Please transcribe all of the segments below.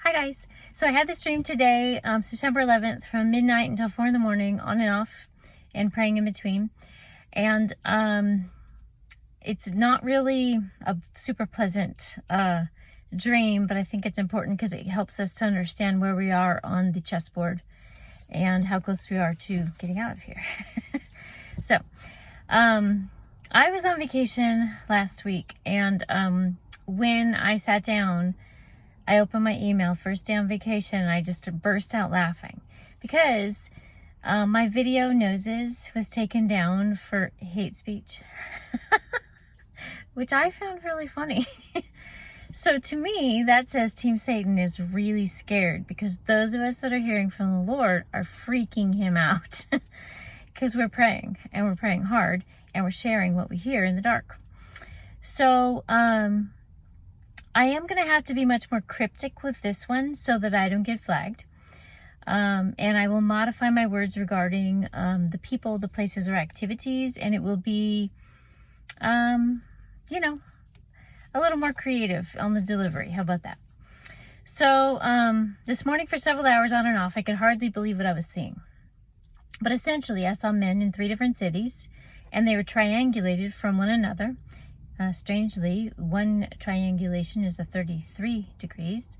Hi guys. So I had this dream today, September 11th, from midnight until 4 in the morning, on and off, and praying in between. And it's not really a super pleasant dream, but I think it's important because it helps us to understand where we are on the chessboard and how close we are to getting out of here. So I was on vacation last week, and when I sat down, I opened my email first day on vacation, and I just burst out laughing because my video noses was taken down for hate speech, which I found really funny. So to me, that says Team Satan is really scared, because those of us that are hearing from the Lord are freaking him out because we're praying, and we're praying hard, and we're sharing what we hear in the dark. So I am going to have to be much more cryptic with this one so that I don't get flagged. And I will modify my words regarding the people, the places, or activities, and it will be, a little more creative on the delivery. How about that? So this morning, for several hours on and off, I could hardly believe what I was seeing. But essentially, I saw men in 3 different cities, and they were triangulated from one another. Strangely, one triangulation is a 33 degrees.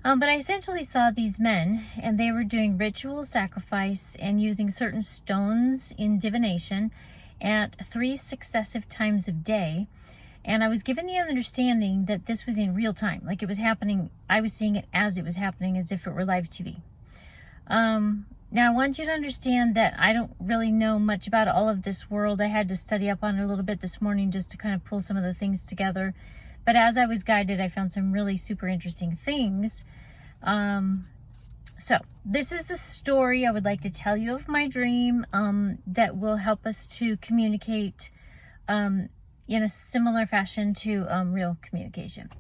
But I essentially saw these men, and they were doing ritual sacrifice and using certain stones in divination at 3 successive times of day. And I was given the understanding that this was in real time, like it was happening. I was seeing it as it was happening, as if it were live TV. Now, I want you to understand that I don't really know much about all of this world. I had to study up on it a little bit this morning just to kind of pull some of the things together. But as I was guided, I found some really super interesting things. So this is the story I would like to tell you of my dream that will help us to communicate in a similar fashion to real communication.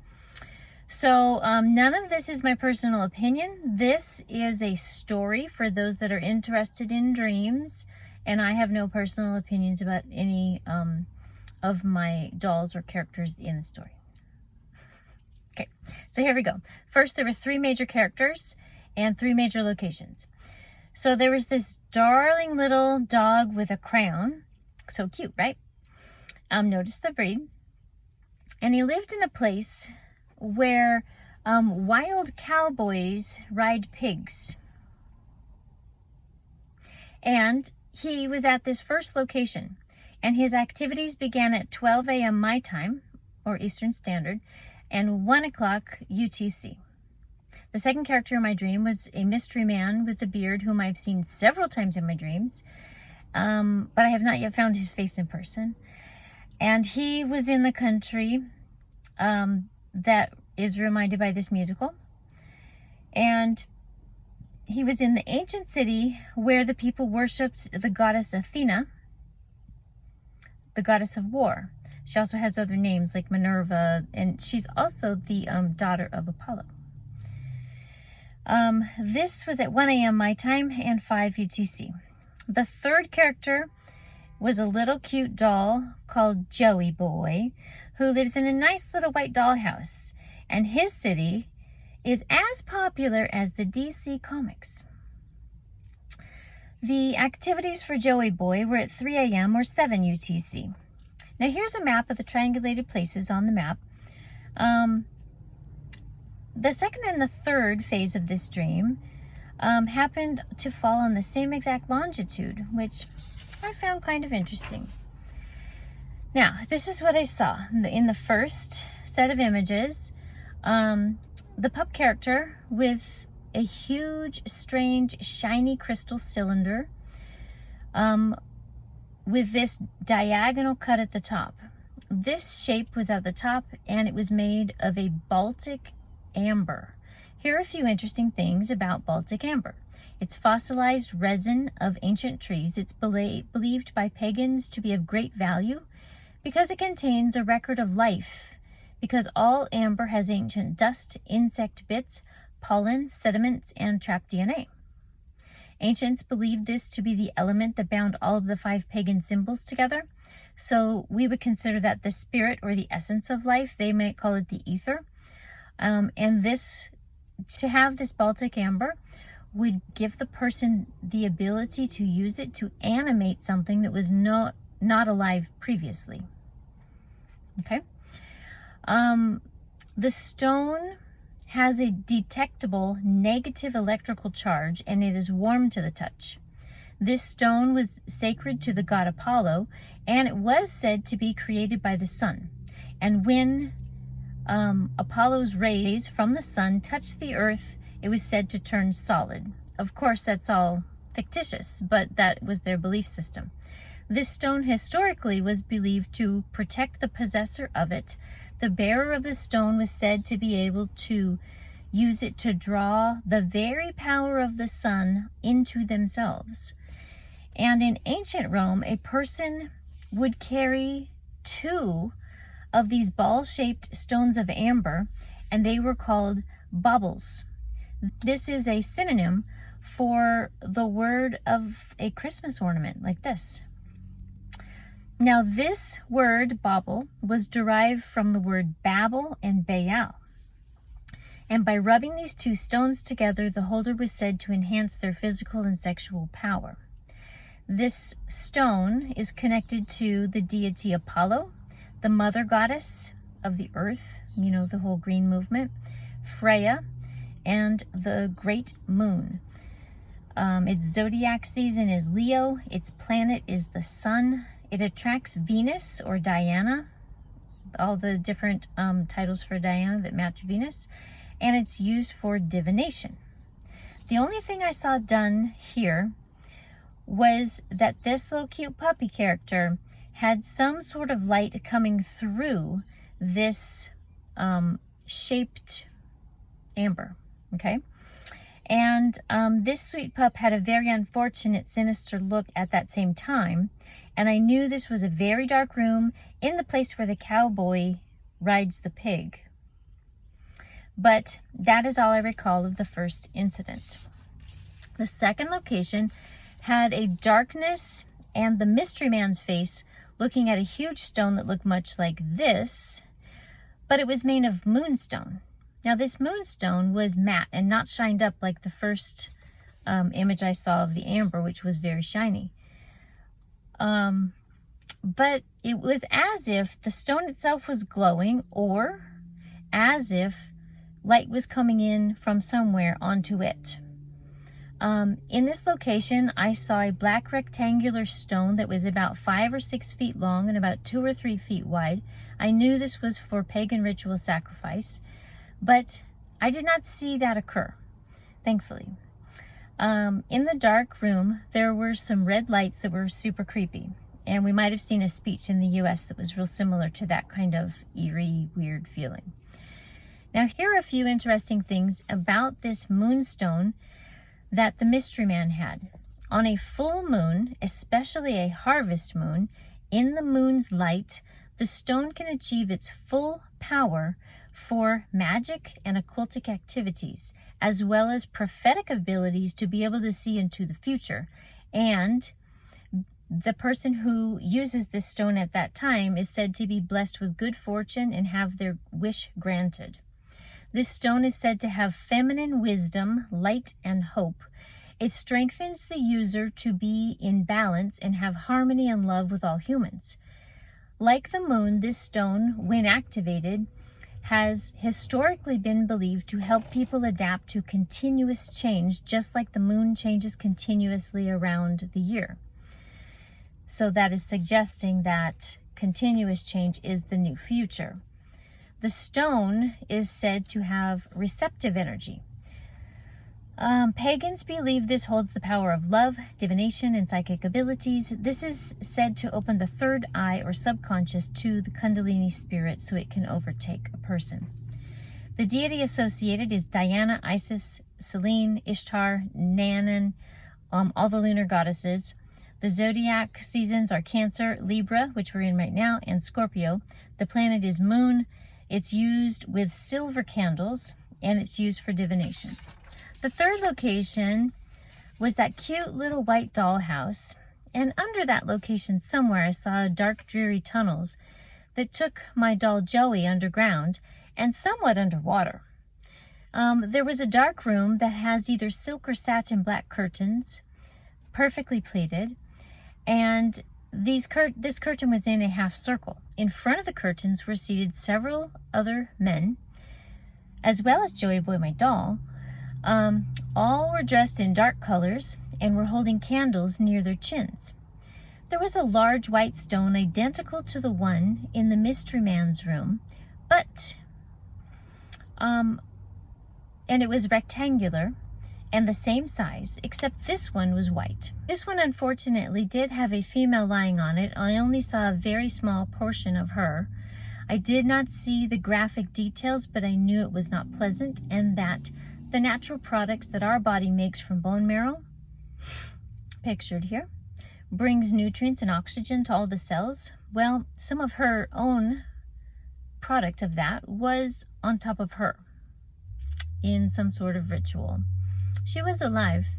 So none of this is my personal opinion. This is a story for those that are interested in dreams, and I have no personal opinions about any of my dolls or characters in the story. Okay, so here we go. First, there were 3 major characters and 3 major locations. So there was this darling little dog with a crown. So cute, right? Notice the breed. And he lived in a place where wild cowboys ride pigs. And he was at this first location, and his activities began at 12 a.m. my time, or Eastern Standard, and 1 o'clock UTC. The second character in my dream was a mystery man with a beard whom I've seen several times in my dreams, but I have not yet found his face in person. And he was in the country that is reminded by this musical. And he was in the ancient city where the people worshipped the goddess Athena, the goddess of war. She also has other names like Minerva, and she's also the daughter of Apollo. This was at 1 a.m. my time and 5 UTC. The third character was a little cute doll called Joey Boy, who lives in a nice little white dollhouse, and his city is as popular as the DC Comics. The activities for Joey Boy were at 3 a.m. or 7 UTC. Now here's a map of the triangulated places on the map. The second and the third phase of this dream happened to fall on the same exact longitude, which I found kind of interesting. Now, this is what I saw. In the first set of images, the pup character with a huge, strange, shiny crystal cylinder with this diagonal cut at the top. This shape was at the top, and it was made of a Baltic amber. Here are a few interesting things about Baltic amber. It's fossilized resin of ancient trees. It's believed by pagans to be of great value because it contains a record of life, because all amber has ancient dust, insect bits, pollen, sediments, and trapped DNA. Ancients believed this to be the element that bound all of the 5 pagan symbols together, so we would consider that the spirit or the essence of life. They might call it the ether. And this to have this Baltic amber would give the person the ability to use it to animate something that was not alive previously. Okay. The stone has a detectable negative electrical charge, and it is warm to the touch. This stone was sacred to the god Apollo, and it was said to be created by the sun. And when Apollo's rays from the sun touched the earth, it was said to turn solid. Of course, that's all fictitious, but that was their belief system. This stone historically was believed to protect the possessor of it. The bearer of the stone was said to be able to use it to draw the very power of the sun into themselves. And in ancient Rome, a person would carry 2 of these ball-shaped stones of amber, and they were called baubles. This is a synonym for the word of a Christmas ornament like this. Now, this word, bauble, was derived from the word Babel and Baal. And by rubbing these 2 stones together, the holder was said to enhance their physical and sexual power. This stone is connected to the deity Apollo, the mother goddess of the earth, the whole green movement, Freya, and the great moon. Its zodiac season is Leo. Its planet is the sun. It attracts Venus or Diana, all the different titles for Diana that match Venus, and it's used for divination. The only thing I saw done here was that this little cute puppy character had some sort of light coming through this shaped amber, okay? And this sweet pup had a very unfortunate, sinister look at that same time. And I knew this was a very dark room in the place where the cowboy rides the pig. But that is all I recall of the first incident. The second location had a darkness and the mystery man's face looking at a huge stone that looked much like this, but it was made of moonstone. Now, this moonstone was matte and not shined up like the first image I saw of the amber, which was very shiny. But it was as if the stone itself was glowing, or as if light was coming in from somewhere onto it. In this location, I saw a black rectangular stone that was about 5 or 6 feet long and about 2 or 3 feet wide. I knew this was for pagan ritual sacrifice, but I did not see that occur, thankfully. In the dark room, there were some red lights that were super creepy, and we might have seen a speech in the US that was real similar to that kind of eerie, weird feeling. Now, here are a few interesting things about this moonstone that the mystery man had. On a full moon, especially a harvest moon, in the moon's light, the stone can achieve its full power for magic and occultic activities, as well as prophetic abilities to be able to see into the future. And the person who uses this stone at that time is said to be blessed with good fortune and have their wish granted. This stone is said to have feminine wisdom, light, and hope. It strengthens the user to be in balance and have harmony and love with all humans. Like the moon, this stone, when activated, has historically been believed to help people adapt to continuous change, just like the moon changes continuously around the year. So that is suggesting that continuous change is the new future. The stone is said to have receptive energy. Pagans believe this holds the power of love, divination, and psychic abilities. This is said to open the third eye or subconscious to the Kundalini spirit so it can overtake a person. The deity associated is Diana, Isis, Selene, Ishtar, Nannan, all the lunar goddesses. The zodiac seasons are Cancer, Libra, which we're in right now, and Scorpio. The planet is Moon. It's used with silver candles, and it's used for divination. The third location was that cute little white dollhouse, and under that location somewhere I saw dark, dreary tunnels that took my doll Joey underground and somewhat underwater. There was a dark room that has either silk or satin black curtains, perfectly pleated, and this curtain was in a half circle. In front of the curtains were seated several other men, as well as Joey Boy, my doll. All were dressed in dark colors and were holding candles near their chins. There was a large white stone identical to the one in the mystery man's room, and it was rectangular and the same size, except this one was white. This one unfortunately did have a female lying on it. I only saw a very small portion of her. I did not see the graphic details, but I knew it was not pleasant, and that the natural products that our body makes from bone marrow, pictured here, brings nutrients and oxygen to all the cells. Well, some of her own product of that was on top of her in some sort of ritual. She was alive.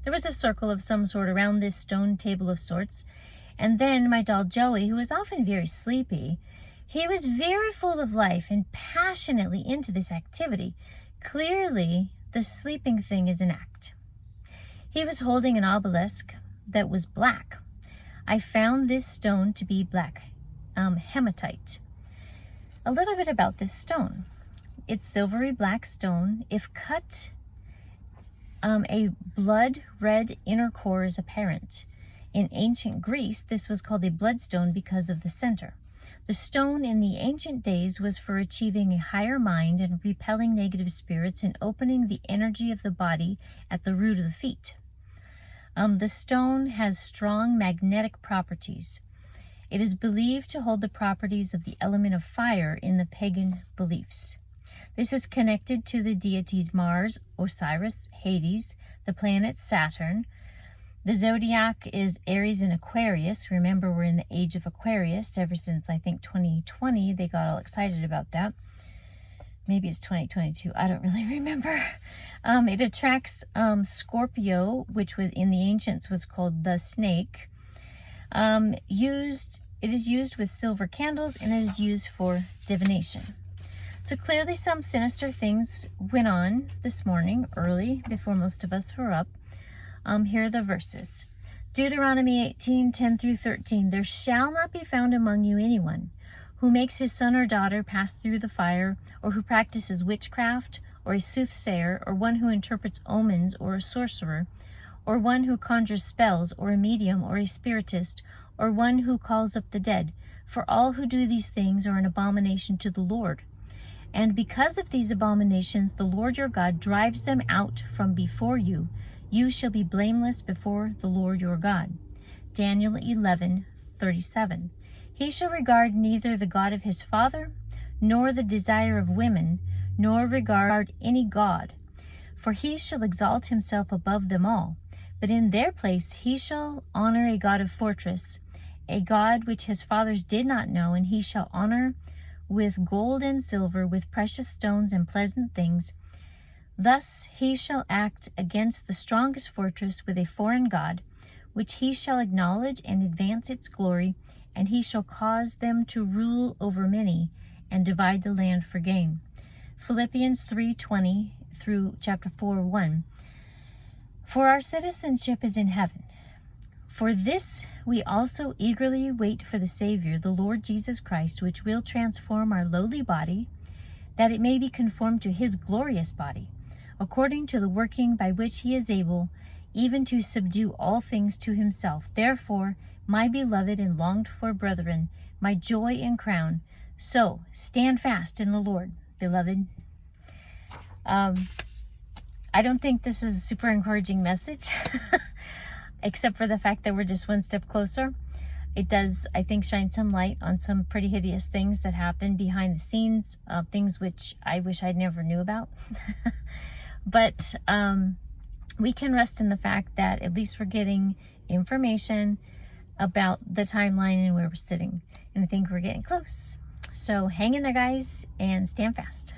There was a circle of some sort around this stone table of sorts, and then my doll Joey, who was often very sleepy, he was very full of life and passionately into this activity. Clearly, the sleeping thing is an act. He was holding an obelisk that was black. I found this stone to be black hematite. A little bit about this stone. It's silvery black stone. If cut, a blood red inner core is apparent. In ancient Greece, this was called a bloodstone because of the center. The stone in the ancient days was for achieving a higher mind and repelling negative spirits and opening the energy of the body at the root of the feet. The stone has strong magnetic properties. It is believed to hold the properties of the element of fire in the pagan beliefs. This is connected to the deities Mars, Osiris, Hades, the planet Saturn. The zodiac is Aries and Aquarius. Remember, we're in the age of Aquarius. Ever since, I think, 2020, they got all excited about that. Maybe it's 2022. I don't really remember. It attracts Scorpio, which was in the ancients was called the snake. It is used with silver candles, and it is used for divination. So clearly some sinister things went on this morning, early, before most of us were up. Here are the verses. Deuteronomy 18:10 through 13. There shall not be found among you anyone who makes his son or daughter pass through the fire, or who practices witchcraft, or a soothsayer, or one who interprets omens, or a sorcerer, or one who conjures spells, or a medium, or a spiritist, or one who calls up the dead. For all who do these things are an abomination to the Lord. And because of these abominations, the Lord your God drives them out from before you. You shall be blameless before the Lord your God. Daniel 11:37. He shall regard neither the God of his father, nor the desire of women, nor regard any god. For he shall exalt himself above them all. But in their place he shall honor a God of fortress, a God which his fathers did not know, and he shall honor with gold and silver, with precious stones and pleasant things. Thus he shall act against the strongest fortress with a foreign god, which he shall acknowledge and advance its glory, and he shall cause them to rule over many and divide the land for gain. Philippians 3:20 through chapter 4:1. For our citizenship is in heaven. For this we also eagerly wait for the Savior, the Lord Jesus Christ, which will transform our lowly body, that it may be conformed to his glorious body, according to the working by which he is able even to subdue all things to himself. Therefore, my beloved and longed for brethren, my joy and crown, so stand fast in the Lord, beloved. I don't think this is a super encouraging message, except for the fact that we're just one step closer. It does, I think, shine some light on some pretty hideous things that happen behind the scenes, things which I wish I'd never knew about. But we can rest in the fact that at least we're getting information about the timeline and where we're sitting. And I think we're getting close. So hang in there, guys, and stand fast.